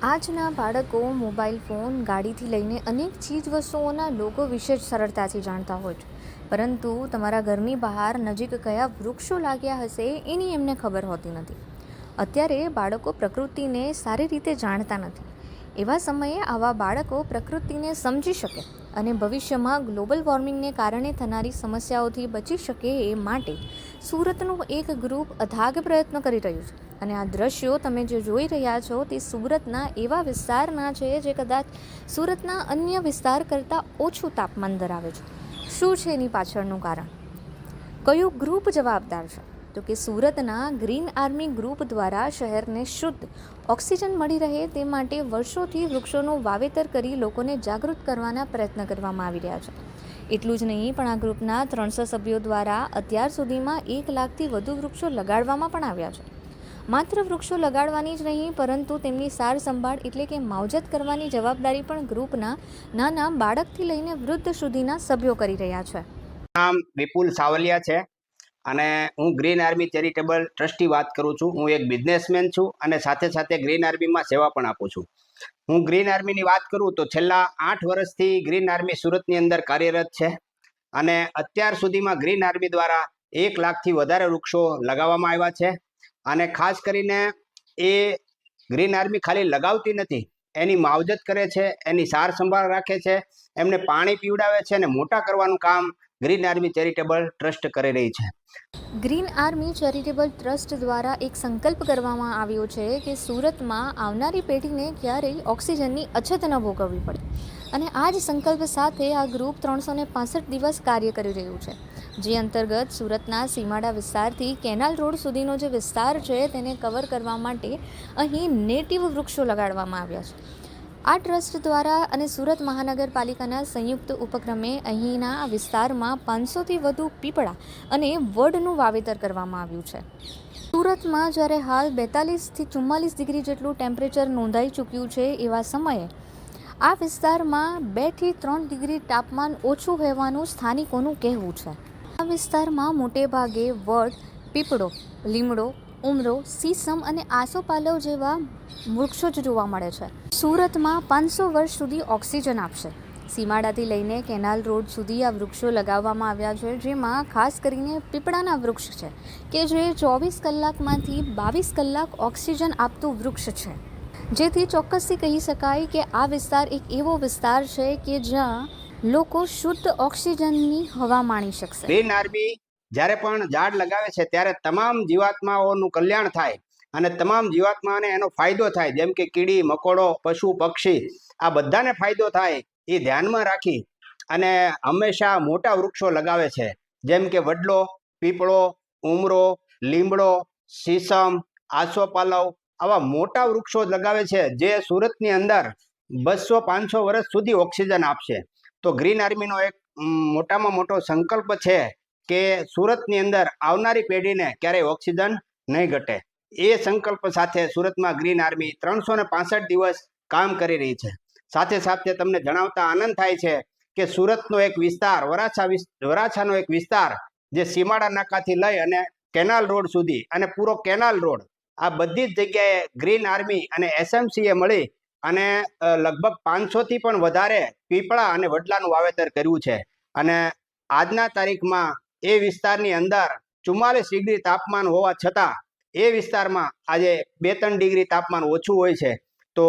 આજના બાળકો mobile phone ગાડીથી લઈને અનેક ચીજવસ્તુઓના લોગો વિશે જ સરળતાથી જાણતા હોય છે, પરંતુ તમારા ઘરની બહાર નજીક કયા વૃક્ષો લાગ્યા હશે એની એમને ખબર હોતી નથી. અત્યારે બાળકો પ્રકૃતિને સારી રીતે જાણતા નથી. એવા સમયે આવા બાળકો પ્રકૃતિને સમજી શકે અને ભવિષ્યમાં ગ્લોબલ વોર્મિંગને કારણે થનારી સમસ્યાઓથી બચી શકે એ માટે સુરતનું એક ગ્રુપ અથાગ પ્રયત્ન કરી રહ્યું છે. અને આ દ્રશ્યો તમે જે જોઈ રહ્યા છો તે સુરતના એવા વિસ્તારના છે જે કદાચ સુરતના અન્ય વિસ્તાર કરતાં ઓછું તાપમાન ધરાવે છે. શું છે એની પાછળનું કારણ? કયું ગ્રુપ જવાબદાર છે? તો કે સુરતના ગ્રીન આર્મી ગ્રુપ દ્વારા શહેરને શુદ્ધ ઓક્સિજન મળી રહે તે માટે વર્ષોથી વૃક્ષોનું વાવેતર કરી લોકોને જાગૃત કરવાના પ્રયત્ન કરવામાં આવી રહ્યા છે. એટલું જ નહીં, પણ આ ગ્રુપના 300 સભ્યો દ્વારા અત્યાર સુધીમાં 1 લાખથી વધુ વૃક્ષો લગાડવામાં પણ આવ્યા છે. માત્ર વૃક્ષો લગાડવાની જ નહીં, પરંતુ તેમની સાર સંભાળ એટલે કે માવજત કરવાની જવાબદારી પણ ગ્રુપના નાના બાળકથી લઈને વૃદ્ધ સુધીના સભ્યો કરી રહ્યા છે. નામ વિપુલ સાવલિયા છે અને હું ગ્રીન આર્મી ચેરિટેબલ ટ્રસ્ટી વાત કરું છું. હું એક બિઝનેસમેન છું અને સાથે સાથે ગ્રીન આર્મીમાં સેવા પણ આપું છું. હું ગ્રીન આર્મીની વાત કરું તો છેલ્લા 8 વર્ષથી ગ્રીન આર્મી સુરતની અંદર કાર્યરત છે અને અત્યાર સુધીમાં ગ્રીન આર્મી દ્વારા 1 લાખથી વધારે વૃક્ષો લગાવવામાં આવ્યા છે. અને ખાસ કરીને એ ગ્રીન આર્મી ખાલી લગાવતી નથી, એની માવજત કરે છે, એની સાર સંભાળ રાખે છે, એમને પાણી પીવડાવે છે અને મોટા કરવાનું કામ ગ્રીન આર્મી ચેરિટેબલ ટ્રસ્ટ કરી રહી છે. ગ્રીન આર્મી ચેરિટેબલ ટ્રસ્ટ દ્વારા એક સંકલ્પ કરવામાં આવ્યો છે કે સુરતમાં આવનારી પેઢીને ક્યારેય ઓક્સિજનની અછત ન ભોગવવી પડે. અને આ જ સંકલ્પ સાથે આ ગ્રુપ 365 દિવસ કાર્ય કરી રહ્યું છે, જે અંતર્ગત સુરતના સીમાડા વિસ્તારથી કેનાલ રોડ સુધીનો જે વિસ્તાર છે તેને કવર કરવા માટે અહીં નેટિવ વૃક્ષો લગાડવામાં આવ્યા છે. આ ટ્રસ્ટ દ્વારા અને સુરત મહાનગરપાલિકાના સંયુક્ત ઉપક્રમે અહીંના વિસ્તારમાં 500થી વધુ પીપળા અને વડનું વાવેતર કરવામાં આવ્યું છે. સુરતમાં જ્યારે હાલ 42થી 44 ડિગ્રી જેટલું ટેમ્પરેચર નોંધાઈ ચૂક્યું છે, એવા સમયે આ વિસ્તારમાં 2થી 3 ડિગ્રી તાપમાન ઓછું હોવાનું સ્થાનિકોનું કહેવું છે. આ વિસ્તારમાં મોટે ભાગે વડ, પીપળો, લીમડો, ઉમરો, સીસમ અને આસોપાલવ જેવા વૃક્ષો જ જોવા મળે છે. સુરતમાં 500 વર્ષ સુધી ઓક્સિજન આપશે. સીમાડાથી લઈને કેનાલ રોડ સુધી આ વૃક્ષો લગાવવામાં આવ્યા છે, જેમાં ખાસ કરીને પીપળાના વૃક્ષ છે કે જે 24 કલાકમાંથી 22 કલાક ઓક્સિજન આપતું વૃક્ષ છે. જેથી ચોક્કસથી કહી શકાય કે આ વિસ્તાર એક એવો વિસ્તાર છે કે જ્યાં લોકો શુદ્ધ ઓક્સિજનની હવા માણી શકશે. ગ્રીન આર્મી જ્યારે પણ ઝાડ લગાવે છે ત્યારે તમામ જીવાત્માઓનું કલ્યાણ થાય અને તમામ જીવાત્માઓને એનો ફાયદો થાય, જેમ કે કીડી, મકોડો, પશુ, પક્ષી, આ બધાને ફાયદો થાય એ ધ્યાનમાં રાખી અને હંમેશા મોટા વૃક્ષો લગાવે છે, જેમ કે વડલો, પીપળો, ઉમરો, લીમડો, સીસમ, આસોપાલવ, આવા મોટા વૃક્ષો લગાવે છે જે સુરતની અંદર 200-500 વર્ષ સુધી ઓક્સિજન આપશે. તો ગ્રીન આર્મીનો એક મોટામાં મોટો સંકલ્પ છે કે સુરતની અંદર આવનારી પેઢીને ક્યારેય ઓક્સિજન નહીં ઘટે. એ સંકલ્પ સાથે સુરતમાં ગ્રીન આર્મી 365 દિવસ કામ કરી રહી છે. સાથે સાથે તમને જણાવતા આનંદ થાય છે કે સુરતનો એક વિસ્તાર, વરાછાનો એક વિસ્તાર જે સીમાડા નાકાથી લઈ અને કેનાલ રોડ સુધી અને પૂરો કેનાલ રોડ, આ બધી જ જગ્યાએ ગ્રીન આર્મી અને SMCએ મળી અને લગભગ 500થી પણ વધારે પીપળા અને વડલાનું વાવેતર કર્યું છે. અને આજના તારીખમાં એ વિસ્તારની અંદર 44 ડિગ્રી તાપમાન હોવા છતાં એ વિસ્તારમાં આજે 2-3 ડિગ્રી તાપમાન ઓછું હોય છે. તો